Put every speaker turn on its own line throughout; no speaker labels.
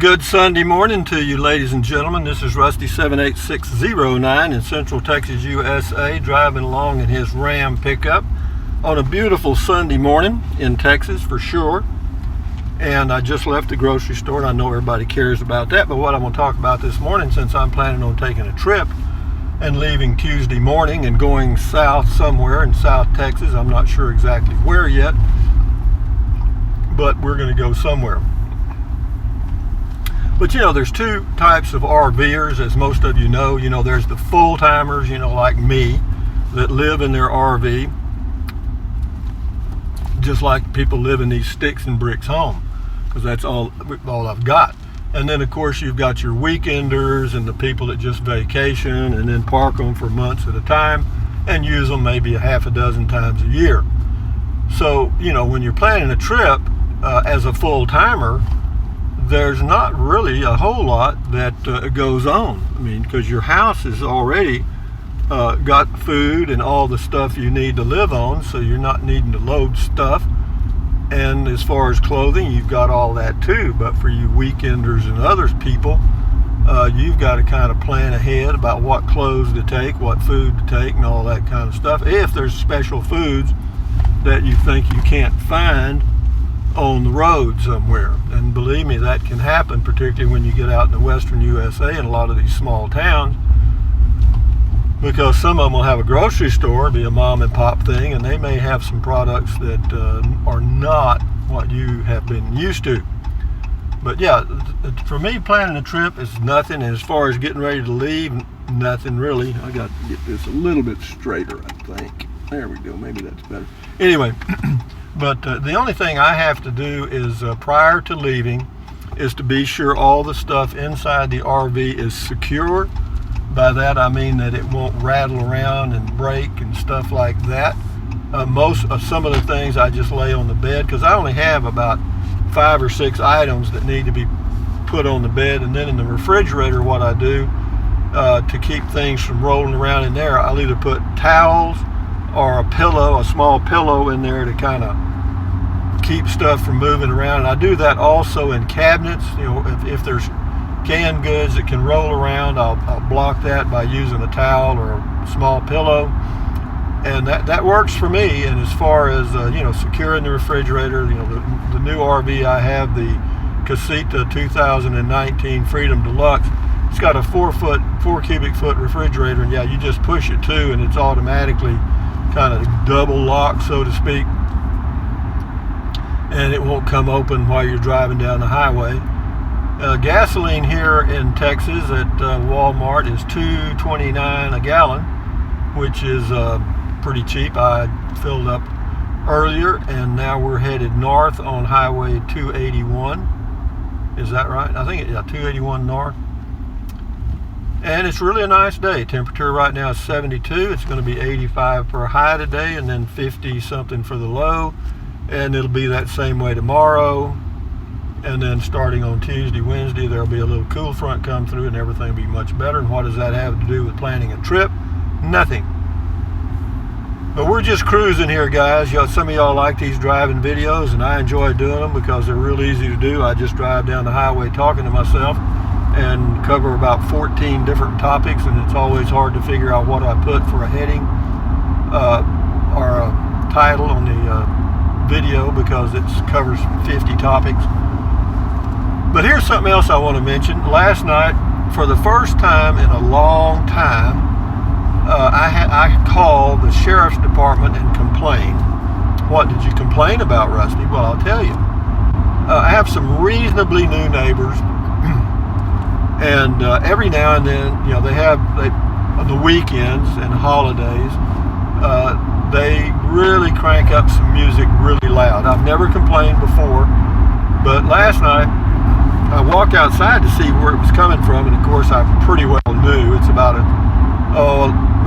Good Sunday morning to you, ladies and gentlemen. This is Rusty 78609 in Central Texas, USA, driving along in his Ram pickup on a beautiful Sunday morning in Texas for sure. And I just left the grocery store, and I know everybody cares about that, but what I'm going to talk about this morning, since I'm planning on taking a trip and leaving Tuesday morning and going south somewhere in South Texas, I'm not sure exactly where yet, but we're going to go somewhere. But there's two types of RVers, as most of you know. There's the full-timers, like me, that live in their RV, just like people live in these sticks and bricks home, because that's all I've got. And then, of course, you've got your weekenders and the people that just vacation and then park them for months at a time and use them maybe a half a dozen times a year. So, when you're planning a trip as a full-timer, there's not really a whole lot that goes on. Because your house has already got food and all the stuff you need to live on, so you're not needing to load stuff. And as far as clothing, you've got all that too. But for you weekenders and other people, you've got to kind of plan ahead about what clothes to take, what food to take, and all that kind of stuff. If there's special foods that you think you can't find on the road somewhere. And believe me, that can happen, particularly when you get out in the western USA and a lot of these small towns, because some of them will have a grocery store, be a mom and pop thing, and they may have some products that are not what you have been used to. But yeah, for me, planning a trip is nothing, and as far as getting ready to leave, nothing really. I got to get this a little bit straighter, I think. There we go, maybe that's better. Anyway, but the only thing I have to do is prior to leaving is to be sure all the stuff inside the RV is secure. By that I mean that it won't rattle around and break and stuff like that. Some of the things I just lay on the bed, because I only have about 5 or 6 items that need to be put on the bed. And then in the refrigerator, what I do to keep things from rolling around in there, I'll either put towels or a small pillow in there to kind of keep stuff from moving around. And I do that also in cabinets. If there's canned goods that can roll around, I'll block that by using a towel or a small pillow, and that works for me. And as far as securing the refrigerator, the new RV I have, the Casita 2019 Freedom Deluxe, it's got a 4 cubic foot refrigerator, and yeah, you just push it too, and it's automatically kind of double locked, so to speak, and it won't come open while you're driving down the highway. Gasoline here in Texas at Walmart is $2.29 a gallon, which is pretty cheap. I filled up earlier, and now we're headed north on Highway 281. Is that right? I think 281 north. And it's really a nice day. Temperature right now is 72. It's going to be 85 for a high today, and then 50 something for the low. And it'll be that same way tomorrow. And then starting on Tuesday, Wednesday, there'll be a little cool front come through, and everything will be much better. And what does that have to do with planning a trip? Nothing. But we're just cruising here, guys. Some of y'all like these driving videos, and I enjoy doing them because they're real easy to do. I just drive down the highway talking to myself and cover about 14 different topics, and it's always hard to figure out what I put for a heading or a title on the video, because it covers 50 topics. But here's something else I want to mention. Last night, for the first time in a long time, I called the sheriff's department and complained. What did you complain about, Rusty? Well, I'll tell you. I have some reasonably new neighbors, and every now and then, on the weekends and holidays, they really crank up some music really loud. I've never complained before, but last night I walked outside to see where it was coming from, and of course I pretty well knew. It's about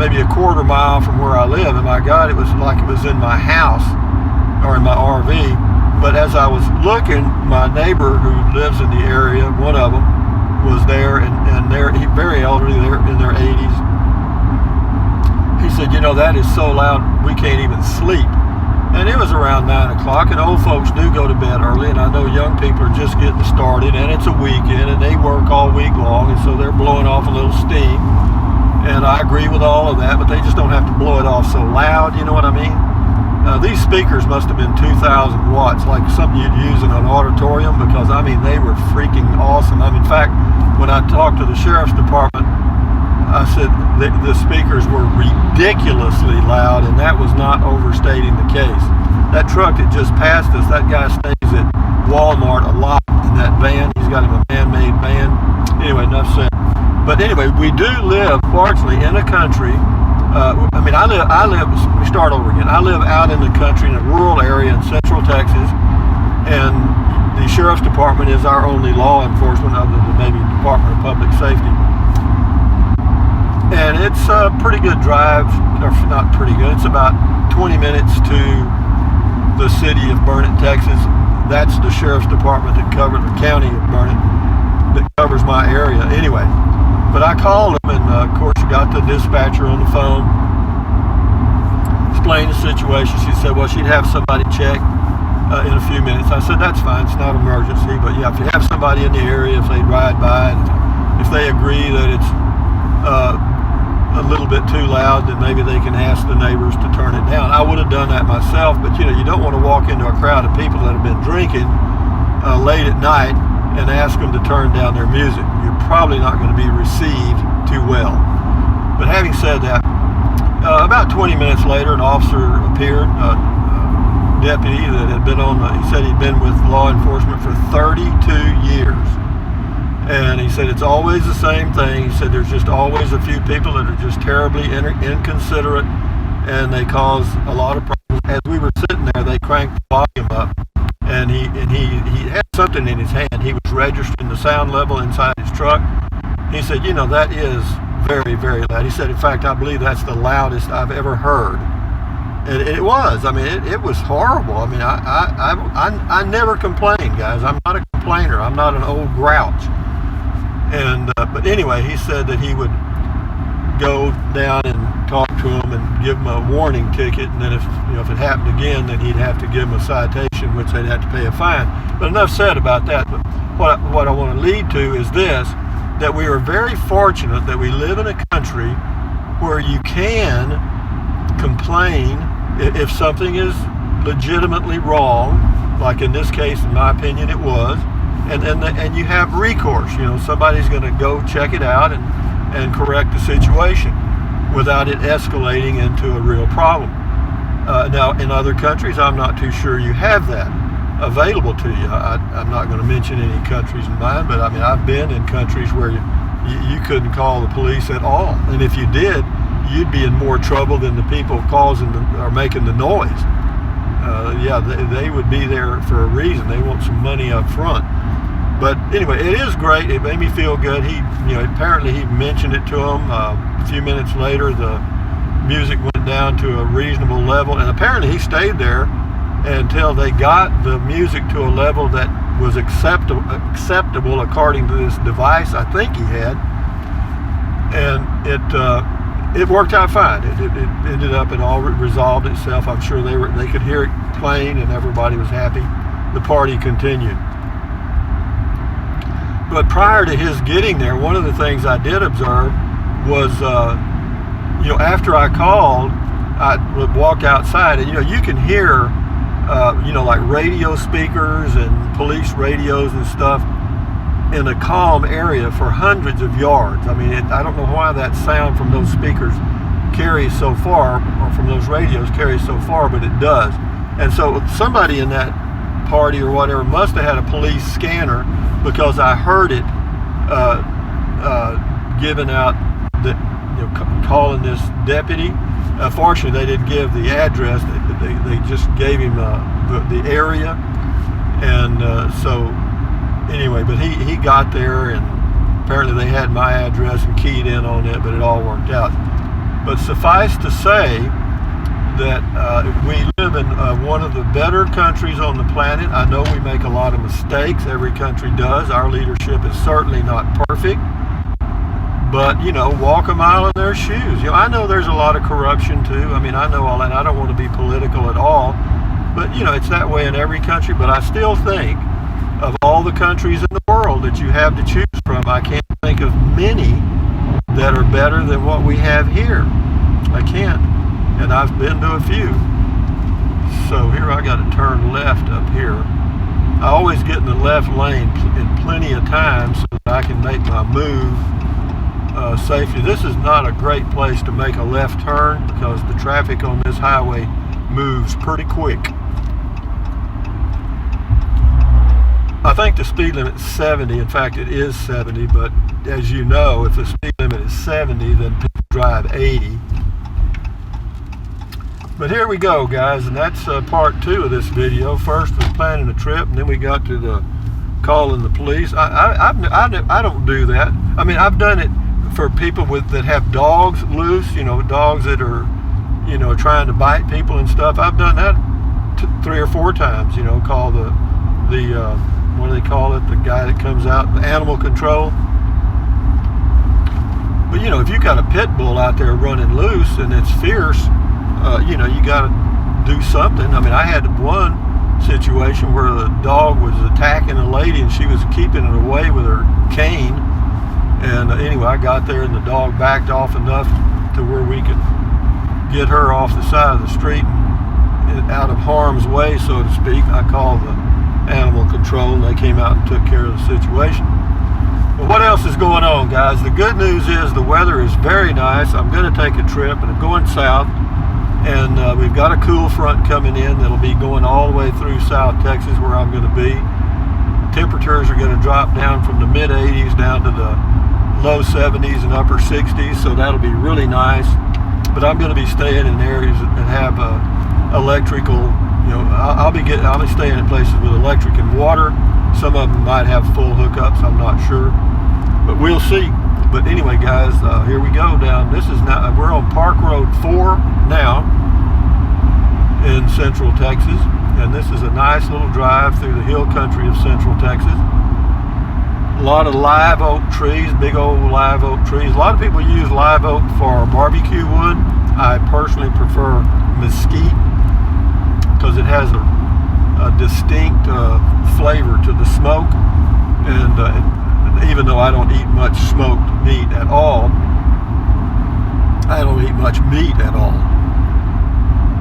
maybe a quarter mile from where I live, and my God, it was like it was in my house or in my RV. But as I was looking, my neighbor who lives in the area, one of them, was there, and they're very elderly, they're in their 80s. He said, that is so loud we can't even sleep. And it was around 9 o'clock, and old folks do go to bed early, and I know young people are just getting started, and it's a weekend, and they work all week long, and so they're blowing off a little steam. And I agree with all of that, but they just don't have to blow it off so loud, you know what I mean? These speakers must have been 2,000 watts, like something you'd use in an auditorium, because, I mean, they were freaking awesome. I mean, in fact, when I talked to the sheriff's department, I said the speakers were ridiculously loud, and that was not overstating the case. That truck that just passed us, that guy stays at Walmart a lot in that van. He's got him a man-made van. Anyway, enough said. But anyway, we do live largely in a country. I mean, I live, let me start over again. I live out in the country in a rural area in central Texas, and the sheriff's department is our only law enforcement other than maybe Department of Public Safety. And it's a pretty good drive, or not pretty good, it's about 20 minutes to the city of Burnet, Texas. That's the sheriff's department that covers the county of Burnet, that covers my area anyway. But I called them, and of course got the dispatcher on the phone, explained the situation. She said, well, she'd have somebody check in a few minutes. I said, that's fine, it's not an emergency, but yeah, if you have somebody in the area, if they ride by, and if they agree that it's a little bit too loud, then maybe they can ask the neighbors to turn it down. I would have done that myself, but you know, you don't want to walk into a crowd of people that have been drinking late at night and ask them to turn down their music. You're probably not going to be received too well. But having said that, about 20 minutes later, an officer appeared, a deputy that had been he said he'd been with law enforcement for 32 years. And he said it's always the same thing. He said there's just always a few people that are just terribly inconsiderate, and they cause a lot of problems. As we were sitting there, they cranked the volume up, and he had something in his hand. He was registering the sound level inside his truck. He said, you know, that is very, very loud. He said, in fact, I believe that's the loudest I've ever heard. And it was. I mean, it was horrible. I mean, I never complain, guys. I'm not a complainer. I'm not an old grouch. And but anyway, he said that he would go down and talk to him and give him a warning ticket, and then if it happened again, then he'd have to give him a citation, which they'd have to pay a fine. But enough said about that. But what I want to lead to is this: that we are very fortunate that we live in a country where you can complain if something is legitimately wrong, like in this case, in my opinion, it was. And you have recourse. You know, somebody's going to go check it out and correct the situation without it escalating into a real problem. Now, in other countries, I'm not too sure you have that available to you. I'm not going to mention any countries in mind, but I mean, I've been in countries where you couldn't call the police at all, and if you did, you'd be in more trouble than the people or making the noise. Yeah, they would be there for a reason. They want some money up front. But anyway, it is great. It made me feel good. Apparently he mentioned it to him. A few minutes later, the music went down to a reasonable level, and apparently he stayed there until they got the music to a level that was acceptable according to this device I think he had, and it worked out fine. It ended up, it all resolved itself. I'm sure they could hear it playing, and everybody was happy. The party continued. But prior to his getting there, one of the things I did observe was, after I called, I would walk outside, and you can hear, like radio speakers and police radios and stuff in a calm area for hundreds of yards. I mean, I don't know why that sound from those speakers carries so far, or from those radios carries so far, but it does. And so somebody in that party or whatever must have had a police scanner, because I heard it given out, calling this deputy. Fortunately, they didn't give the address. They just gave him the area, and so anyway. But he got there, and apparently they had my address and keyed in on it. But it all worked out. But suffice to say that we live in one of the better countries on the planet. I know we make a lot of mistakes. Every country does. Our leadership is certainly not perfect. But, walk a mile in their shoes. I know there's a lot of corruption too. I mean, I know all that. I don't want to be political at all. But you know, it's that way in every country. But I still think of all the countries in the world that you have to choose from, I can't think of many that are better than what we have here. I can't. And I've been to a few. So here I got to turn left up here. I always get in the left lane in plenty of time so that I can make my move safely. This is not a great place to make a left turn because the traffic on this highway moves pretty quick. I think the speed limit is 70. In fact, it is 70, but as you know, if the speed limit is 70, then people drive 80. But here we go, guys, and that's part 2 of this video. First was planning a trip, and then we got to the calling the police. I don't do that. I mean, I've done it for people that have dogs loose, you know, dogs that are, you know, trying to bite people and stuff. I've done that 3 or 4 times, you know, call the what do they call it? The guy that comes out, the animal control. But you know, if you got a pit bull out there running loose and it's fierce, you know, you got to do something. I mean, I had one situation where the dog was attacking a lady and she was keeping it away with her cane. And anyway, I got there and the dog backed off enough to where we could get her off the side of the street and out of harm's way, so to speak. I called the animal control and they came out and took care of the situation. But what else is going on, guys? The good news is the weather is very nice. I'm going to take a trip and I'm going south. And we've got a cool front coming in that'll be going all the way through South Texas where I'm going to be. Temperatures are going to drop down from the mid 80s down to the low 70s and upper 60s, so that'll be really nice. But I'm going to be staying in areas that have electrical, you know, I'll be staying in places with electric and water. Some of them might have full hookups, I'm not sure, but we'll see. But anyway, guys, here we go down. This is now, we're on Park Road 4 now in Central Texas, and this is a nice little drive through the hill country of Central Texas. A lot of live oak trees, big old live oak trees. A lot of people use live oak for barbecue wood. I personally prefer mesquite because it has a distinct flavor to the smoke, and even though I don't eat much smoked meat at all, I don't eat much meat at all.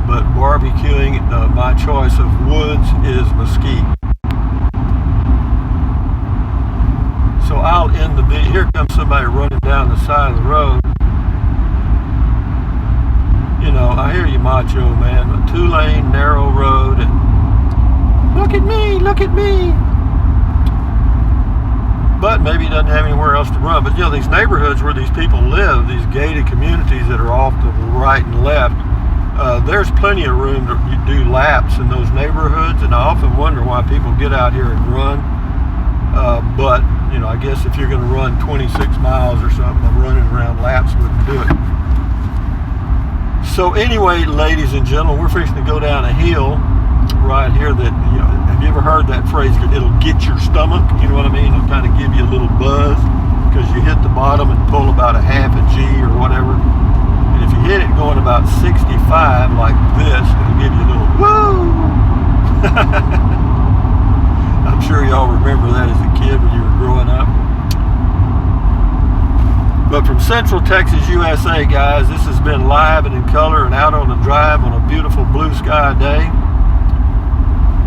But barbecuing, my choice of woods is mesquite. So I'll end the video. Here comes somebody running down the side of the road. You know, I hear you, macho man. A 2-lane narrow road, and look at me, look at me. But maybe he doesn't have anywhere else to run. But you know, these neighborhoods where these people live, these gated communities that are off to the right and left, there's plenty of room to do laps in those neighborhoods, and I often wonder why people get out here and run. But you know, I guess if you're going to run 26 miles or something, running around laps wouldn't do it. So anyway, ladies and gentlemen, we're fixing to go down a hill right here that, you know, have you ever heard that phrase, it'll get your stomach? You know what I mean? It'll kind of give you a little buzz because you hit the bottom and pull about a half a G or whatever. And if you hit it going about 65 like this, it'll give you a little woo. I'm sure y'all remember that as a kid when you were growing up. But from Central Texas, USA, guys, this has been live and in color and out on the drive on a beautiful blue sky day.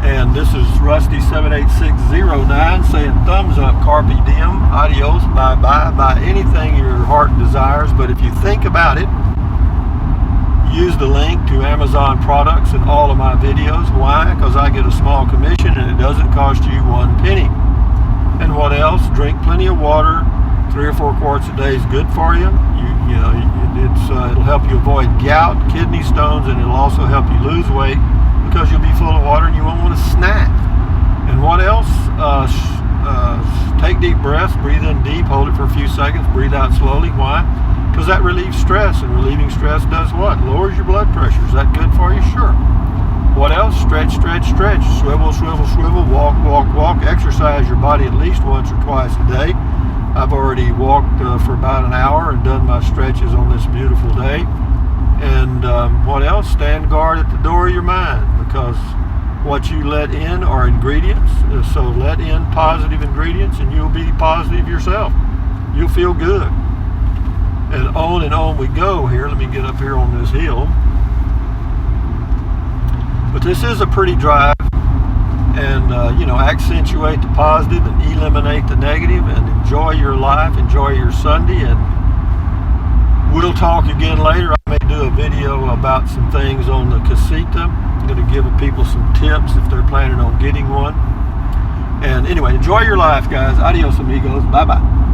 And this is Rusty78609 saying thumbs up, carpe diem, adios, bye-bye, buy anything your heart desires. But if you think about it, use the link to Amazon products in all of my videos. Why? Because I get a small commission and it doesn't cost you 1 penny. And what else? Drink plenty of water. 3 or 4 quarts a day is good for you. You know, it'll help you avoid gout, kidney stones, and it'll also help you lose weight because you'll be full of water and you won't want to snack. And what else? Take deep breaths, breathe in deep, hold it for a few seconds, breathe out slowly. Why? Because that relieves stress, and relieving stress does what? Lowers your blood pressure. Is that good for you? Sure. What else? Stretch, stretch, stretch. Swivel, swivel, swivel. Walk, walk, walk. Exercise your body at least once or twice a day. I've already walked for about an hour and done my stretches on this beautiful day. And what else? Stand guard at the door of your mind, because What you let in are ingredients. So let in positive ingredients and you'll be positive yourself. You'll feel good. And on we go here. Let me get up here on this hill. But this is a pretty drive. And, accentuate the positive and eliminate the negative and enjoy your life, enjoy your Sunday. And we'll talk again later. I may do a video about some things on the casita. I'm going to give people some tips if they're planning on getting one. And anyway, enjoy your life, guys. Adios, amigos. Bye-bye.